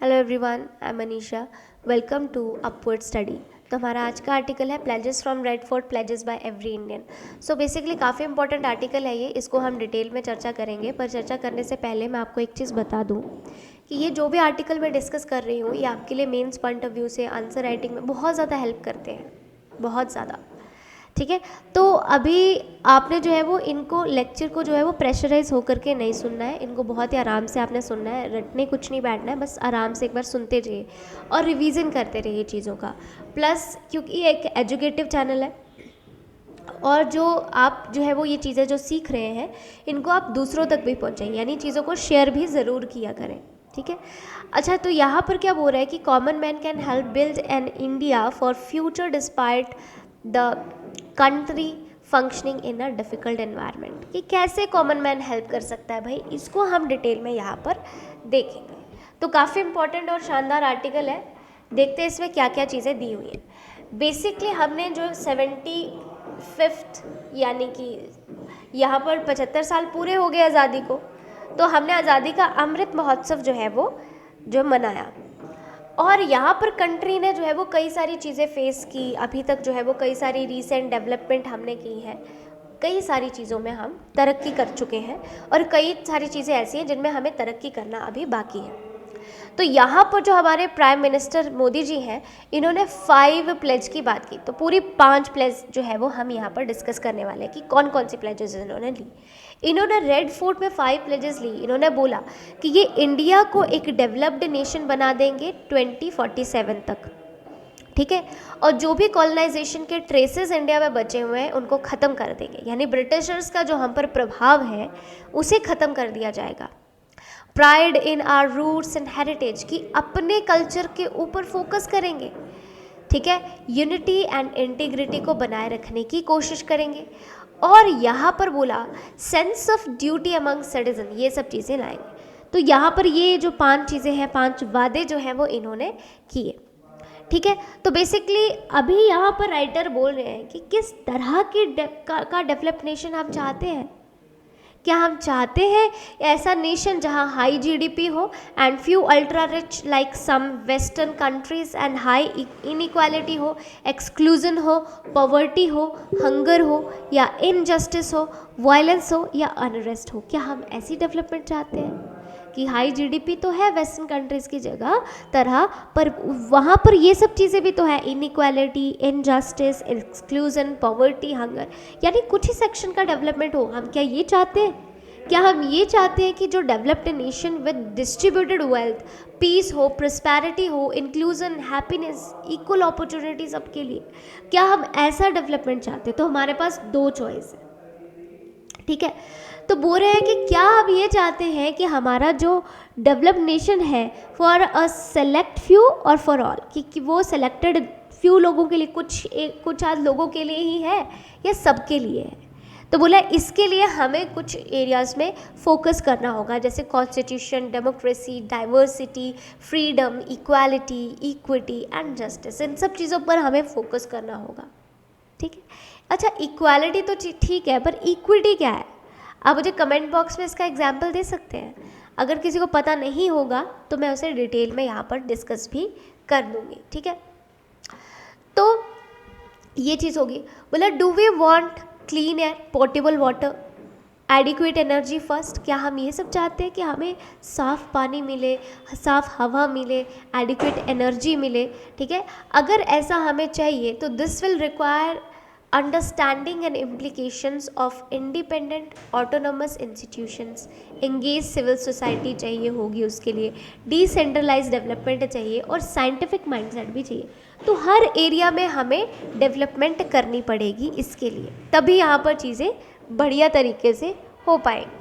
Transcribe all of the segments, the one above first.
Hello everyone, I am Manisha. Welcome to upward study. तो हमारा आज का आर्टिकल है pledges from red fort pledges by every Indian. So basically काफ़ी important article है ये, इसको हम डिटेल में चर्चा करेंगे। पर चर्चा करने से पहले मैं आपको एक चीज़ बता दूं कि ये जो भी आर्टिकल मैं डिस्कस कर रही हूँ ये आपके लिए मेंस पॉइंट ऑफ व्यू से आंसर राइटिंग में बहुत ज़्यादा हेल्प करते हैं, बहुत ज़्यादा। ठीक है, तो अभी आपने जो है वो इनको लेक्चर को जो है वो प्रेशराइज होकर के नहीं सुनना है, इनको बहुत ही आराम से आपने सुनना है, रटने कुछ नहीं बैठना है, बस आराम से एक बार सुनते जाइए और रिवीजन करते रहिए चीज़ों का। प्लस क्योंकि ये एक एजुकेटिव चैनल है और जो आप जो है वो ये चीज़ें जो सीख रहे हैं इनको आप दूसरों तक भी पहुँचाइए, यानी चीज़ों को शेयर भी ज़रूर किया करें। ठीक है, अच्छा, तो यहाँ पर क्या बोल रहा है कि common man can help build an India for future despite the country functioning in a difficult environment. कि कैसे कॉमन मैन हेल्प कर सकता है भाई, इसको हम डिटेल में यहाँ पर देखेंगे। तो काफ़ी इंपॉर्टेंट और शानदार आर्टिकल है, देखते हैं इसमें क्या क्या चीज़ें दी हुई हैं। बेसिकली हमने जो 75th यानी कि यहाँ पर 75 साल पूरे हो गए आज़ादी को, तो हमने आज़ादी का अमृत महोत्सव जो है वो जो मनाया और यहाँ पर कंट्री ने जो है वो कई सारी चीज़ें फेस की। अभी तक जो है वो कई सारी रीसेंट डेवलपमेंट हमने की है, कई सारी चीज़ों में हम तरक्की कर चुके हैं और कई सारी चीज़ें ऐसी हैं जिनमें हमें तरक्की करना अभी बाकी है। तो यहाँ पर जो हमारे प्राइम मिनिस्टर मोदी जी हैं, इन्होंने 5 प्लेज की बात की। तो पूरी 5 प्लेज जो है वो हम यहाँ पर डिस्कस करने वाले हैं कि कौन कौन सी प्लेजेस इन्होंने ली। इन्होंने रेड फोर्ट में 5 प्लेजेस ली। इन्होंने बोला कि ये इंडिया को एक डेवलप्ड नेशन बना देंगे 2047 तक। ठीक है, और जो भी कॉलोनाइजेशन के ट्रेसेस इंडिया में बचे हुए हैं उनको ख़त्म कर देंगे, यानी ब्रिटिशर्स का जो हम पर प्रभाव है उसे ख़त्म कर दिया जाएगा। Pride in our roots and heritage, की अपने कल्चर के ऊपर फोकस करेंगे। ठीक है, यूनिटी एंड इंटीग्रिटी को बनाए रखने की कोशिश करेंगे। और यहाँ पर बोला sense of duty among citizen, ये सब चीज़ें लाएंगे। तो यहाँ पर ये जो 5 चीज़ें हैं, 5 वादे जो हैं वो इन्होंने किए। ठीक है, तो बेसिकली अभी यहाँ पर राइटर बोल रहे हैं कि किस तरह की का डेवलप नेशन हम चाहते हैं। क्या हम चाहते हैं ऐसा नेशन जहां हाई जीडीपी हो and few ultra rich like some western countries and high inequality हो, एक्सक्लूजन हो, पॉवर्टी हो, हंगर हो या इनजस्टिस हो, वायलेंस हो या अनरेस्ट हो? क्या हम ऐसी डेवलपमेंट चाहते हैं कि हाई जीडीपी तो है वेस्टर्न कंट्रीज़ की जगह तरह, पर वहाँ पर ये सब चीज़ें भी तो है, inequality, injustice, exclusion, poverty, hunger, यानी कुछ ही सेक्शन का डेवलपमेंट हो? हम क्या ये चाहते हैं? क्या हम ये चाहते हैं कि जो developed nation with distributed wealth, peace हो, प्रॉस्पेरिटी हो, इंक्लूजन, हैप्पीनेस, इक्वल अपॉर्चुनिटी सबके लिए, क्या हम ऐसा डेवलपमेंट चाहते हैं? तो हमारे पास 2 चॉइस है। ठीक है, तो बोल रहे हैं कि क्या हम ये चाहते हैं कि हमारा जो डेवलप्ड नेशन है फॉर अ सेलेक्ट फ्यू और फॉर ऑल, कि वो सेलेक्टेड फ्यू लोगों के लिए, कुछ आज लोगों के लिए ही है या सबके लिए है? तो बोला इसके लिए हमें कुछ एरियाज़ में फोकस करना होगा, जैसे constitution, democracy, diversity, freedom, equality, equity and justice, इन सब चीज़ों पर हमें फोकस करना होगा। ठीक है, अच्छा, इक्वालिटी तो ठीक है, पर इक्विटी क्या है? आप मुझे कमेंट बॉक्स में इसका एग्जाम्पल दे सकते हैं। अगर किसी को पता नहीं होगा तो मैं उसे डिटेल में यहाँ पर डिस्कस भी कर दूँगी। ठीक है, तो ये चीज़ होगी। बोला do we want clean air, portable water, adequate energy first, क्या हम ये सब चाहते हैं कि हमें साफ़ पानी मिले, साफ़ हवा मिले, एडिक्वेट एनर्जी मिले? ठीक है, अगर ऐसा हमें चाहिए तो this will require understanding and implications of independent autonomous institutions, engage civil society चाहिए होगी उसके लिए, डिसेंट्रलाइज डेवलपमेंट चाहिए और साइंटिफिक माइंडसेट भी चाहिए। तो हर एरिया में हमें डेवलपमेंट करनी पड़ेगी इसके लिए, तभी यहाँ पर चीज़ें बढ़िया तरीके से हो पाएंगी।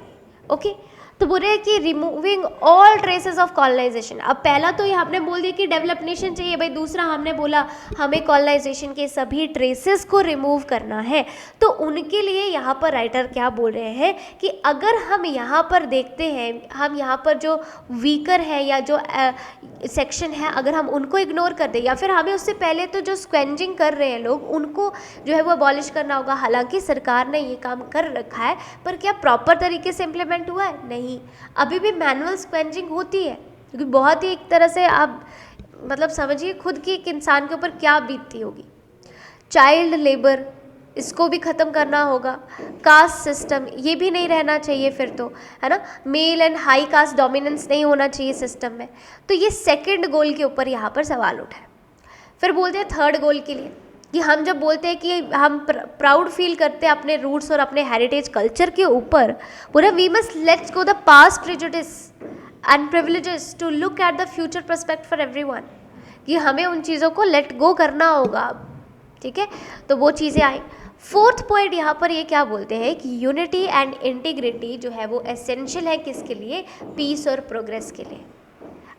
ओके, तो बोल रहे हैं कि removing all traces of colonization. अब पहला तो ये हमने बोल दिया कि डेवलप नेशन चाहिए भाई, दूसरा हमने बोला हमें कॉलोनाइजेशन के सभी ट्रेसेस को रिमूव करना है। तो उनके लिए यहाँ पर राइटर क्या बोल रहे हैं कि अगर हम यहाँ पर देखते हैं, हम यहाँ पर जो वीकर है या जो सेक्शन है, अगर हम उनको इग्नोर कर दें या फिर हमें उससे पहले तो जो स्क्वेंजिंग कर रहे हैं लोग उनको जो है वो अबॉलिश करना होगा। हालांकि सरकार ने ये काम कर रखा है, पर क्या प्रॉपर तरीके से इम्प्लीमेंट हुआ है? नहीं, अभी भी मैनुअल स्क्वेंजिंग होती है। क्योंकि बहुत ही एक तरह से आप मतलब समझिए खुद की एक इंसान के ऊपर क्या बीतती होगी। चाइल्ड लेबर, इसको भी ख़त्म करना होगा। कास्ट सिस्टम, ये भी नहीं रहना चाहिए फिर तो, है ना। Male and high caste dominance नहीं होना चाहिए सिस्टम में। तो ये सेकंड गोल के ऊपर यहाँ पर सवाल उठा है। फिर बोलते हैं थर्ड गोल के लिए कि हम जब बोलते हैं कि हम प्राउड फील करते हैं अपने रूट्स और अपने हेरिटेज कल्चर के ऊपर, पूरा we must let's go the past prejudice and privileges to look at the future perspective for everyone, कि हमें उन चीज़ों को लेट गो करना होगा अब, ठीक है। तो वो चीज़ें आई। फोर्थ पॉइंट यहाँ पर ये क्या बोलते हैं कि यूनिटी एंड इंटीग्रिटी जो है वो एसेंशियल है किसके लिए, पीस और प्रोग्रेस के लिए।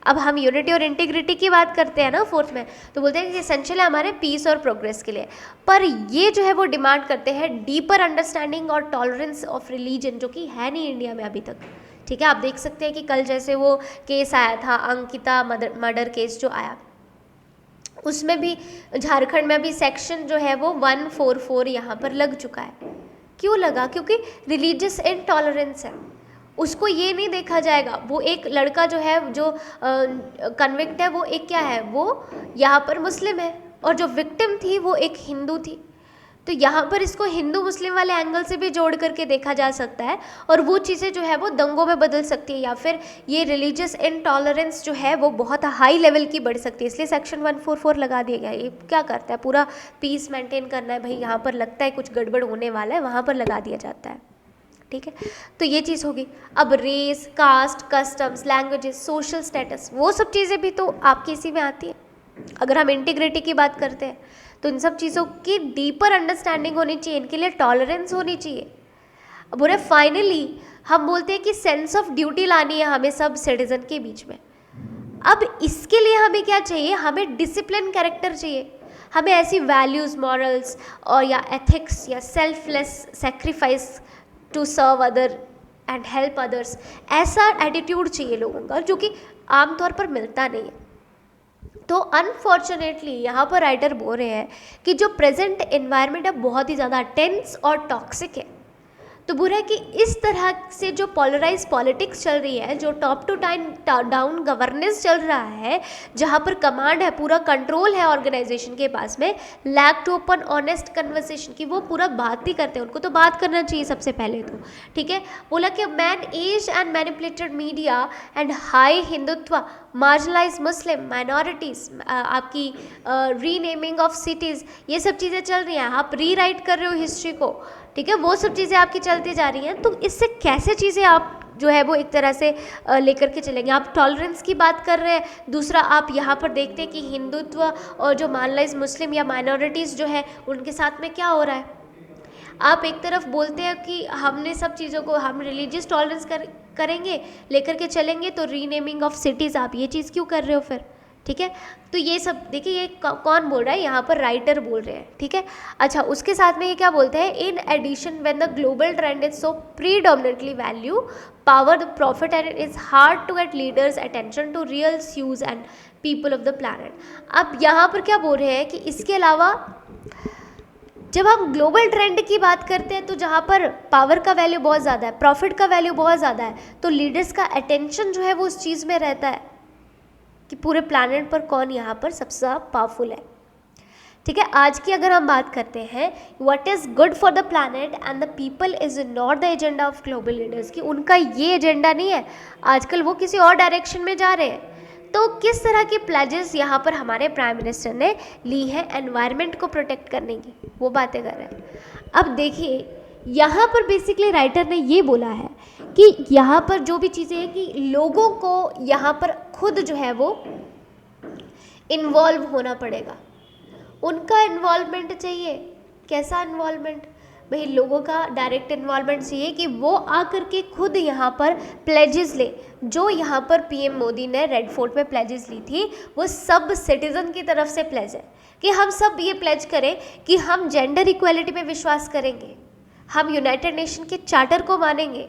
अब हम यूनिटी और इंटीग्रिटी की बात करते हैं ना फोर्थ में, तो बोलते हैं कि एसेंशियल है हमारे पीस और प्रोग्रेस के लिए। पर ये जो है वो डिमांड करते हैं डीपर अंडरस्टैंडिंग और टॉलरेंस ऑफ रिलीजन, जो कि है नहीं इंडिया में अभी तक, ठीक है। आप देख सकते हैं कि कल जैसे वो केस आया था अंकिता मर्डर केस जो आया, उसमें भी झारखंड में भी सेक्शन जो है वो 144 यहाँ पर लग चुका है। क्यों लगा? क्योंकि रिलीजियस इनटॉलरेंस है। उसको ये नहीं देखा जाएगा, वो एक लड़का जो है जो कन्विक्ट है वो एक क्या है, वो यहाँ पर मुस्लिम है, और जो विक्टिम थी वो एक हिंदू थी। तो यहाँ पर इसको हिंदू मुस्लिम वाले एंगल से भी जोड़ करके देखा जा सकता है, और वो चीज़ें जो है वो दंगों में बदल सकती है, या फिर ये रिलीजियस इनटॉलरेंस जो है वो बहुत हाई लेवल की बढ़ सकती है। इसलिए सेक्शन 144 लगा दिया गया। ये क्या करता है, पूरा पीस मेंटेन करना है भाई, यहाँ पर लगता है कुछ गड़बड़ होने वाला है, वहाँ पर लगा दिया जाता है, ठीक है। तो ये चीज़ होगी। अब race, caste, customs, languages, social status, वो सब चीज़ें भी तो आपकी इसी में आती है। अगर हम इंटीग्रिटी की बात करते हैं तो इन सब चीज़ों की डीपर अंडरस्टैंडिंग होनी चाहिए, इनके लिए टॉलरेंस होनी चाहिए। अब बोले फाइनली हम बोलते हैं कि सेंस ऑफ ड्यूटी लानी है हमें सब सिटीजन के बीच में। अब इसके लिए हमें क्या चाहिए, हमें डिसिप्लिन कैरेक्टर चाहिए, हमें ऐसी वैल्यूज़, मॉरल्स और या एथिक्स या selfless sacrifice to serve other and help others, ऐसा एटीट्यूड चाहिए लोगों का, जो कि आमतौर पर मिलता नहीं है। तो अनफॉर्चुनेटली यहाँ पर राइटर बोल रहे हैं कि जो प्रेजेंट एनवायरनमेंट है बहुत ही ज़्यादा टेंस और टॉक्सिक है। तो बुरा है कि इस तरह से जो पोलराइज पॉलिटिक्स चल रही है, जो टॉप टू डाउन गवर्नेंस चल रहा है, जहाँ पर कमांड है, पूरा कंट्रोल है ऑर्गेनाइजेशन के पास में, lack to open honest conversation की, वो पूरा बात ही करते हैं, उनको तो बात करना चाहिए सबसे पहले तो, ठीक है। बोला कि man age and manipulated media and high Hindutva, marginalize Muslim minorities, आपकी रीनेमिंग ऑफ सिटीज़, ये सब चीज़ें चल रही हैं। आप रीराइट कर रहे हो हिस्ट्री को, ठीक है, वो सब चीज़ें आपकी चलती जा रही हैं। तो इससे कैसे चीज़ें आप जो है वो एक तरह से लेकर के चलेंगे। आप टॉलरेंस की बात कर रहे हैं, दूसरा आप यहाँ पर देखते हैं कि हिंदुत्व और जो मार्जिनलाइज मुस्लिम या माइनॉरिटीज़ जो है उनके साथ में क्या हो रहा है। आप एक तरफ बोलते हैं कि हमने सब चीज़ों को हम रिलीजियस टॉलरेंस करेंगे, लेकर के चलेंगे, तो रीनेमिंग ऑफ सिटीज़ आप ये चीज़ क्यों कर रहे हो फिर, ठीक है। तो ये सब देखिए, ये कौन बोल रहा है, यहाँ पर राइटर बोल रहे हैं, ठीक है। अच्छा, उसके साथ में ये क्या बोलते हैं, in addition when the global trend is so predominantly value power the profit and it is hard to get leaders attention to real issues and people of the planet. अब यहाँ पर क्या बोल रहे हैं कि इसके अलावा जब हम ग्लोबल ट्रेंड की बात करते हैं तो जहाँ पर पावर का वैल्यू बहुत ज़्यादा है, प्रॉफिट का वैल्यू बहुत ज़्यादा है, तो लीडर्स का अटेंशन जो है वो उस चीज़ में रहता है कि पूरे प्लैनेट पर कौन यहाँ पर सबसे ज़्यादा पावरफुल है, ठीक है। आज की अगर हम बात करते हैं, what is good for the planet and the people is not the agenda of global leaders, कि उनका ये एजेंडा नहीं है, आजकल वो किसी और डायरेक्शन में जा रहे हैं। तो किस तरह की प्लेजेस यहाँ पर हमारे प्राइम मिनिस्टर ने ली है एनवायरनमेंट को प्रोटेक्ट करने की, वो बातें कर रहे हैं। अब देखिए, यहाँ पर बेसिकली राइटर ने ये बोला है कि यहाँ पर जो भी चीज़ें हैं कि लोगों को यहाँ पर खुद जो है वो इन्वॉल्व होना पड़ेगा, उनका इन्वॉल्वमेंट चाहिए। कैसा इन्वॉल्वमेंट भाई, लोगों का डायरेक्ट इन्वॉल्वमेंट चाहिए कि वो आकर के खुद यहाँ पर प्लेजेस ले, जो यहाँ पर पीएम मोदी ने रेड फोर्ट में प्लेजेस ली थी, वो सब सिटीज़न की तरफ से प्लेज है कि हम सब ये प्लेज करें कि हम जेंडर इक्वालिटी पे विश्वास करेंगे, हम यूनाइटेड नेशन के चार्टर को मानेंगे,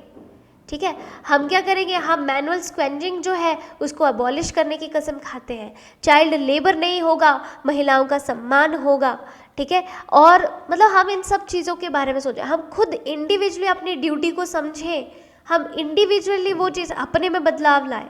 ठीक है। हम क्या करेंगे, हम मैनुअल स्क्वेंजिंग जो है उसको अबॉलिश करने की कसम खाते हैं, चाइल्ड लेबर नहीं होगा, महिलाओं का सम्मान होगा, ठीक है। और मतलब हम इन सब चीज़ों के बारे में सोचें, हम खुद इंडिविजुअली अपनी ड्यूटी को समझें, हम इंडिविजुअली वो चीज़ अपने में बदलाव लाएं,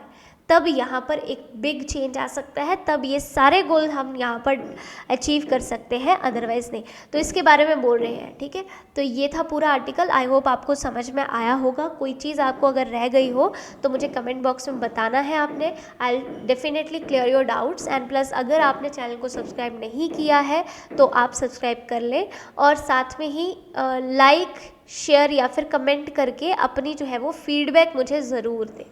तब यहाँ पर एक बिग चेंज आ सकता है, तब ये सारे गोल हम यहाँ पर अचीव कर सकते हैं, अदरवाइज़ नहीं। तो इसके बारे में बोल रहे हैं, ठीक है। तो ये था पूरा आर्टिकल। आई होप आपको समझ में आया होगा। कोई चीज़ आपको अगर रह गई हो तो मुझे कमेंट बॉक्स में बताना है आपने। I definitely clear your doubts. And plus अगर आपने चैनल को सब्सक्राइब नहीं किया है तो आप सब्सक्राइब कर लें, और साथ में ही लाइक, शेयर या फिर कमेंट करके अपनी जो है वो फीडबैक मुझे ज़रूर दें।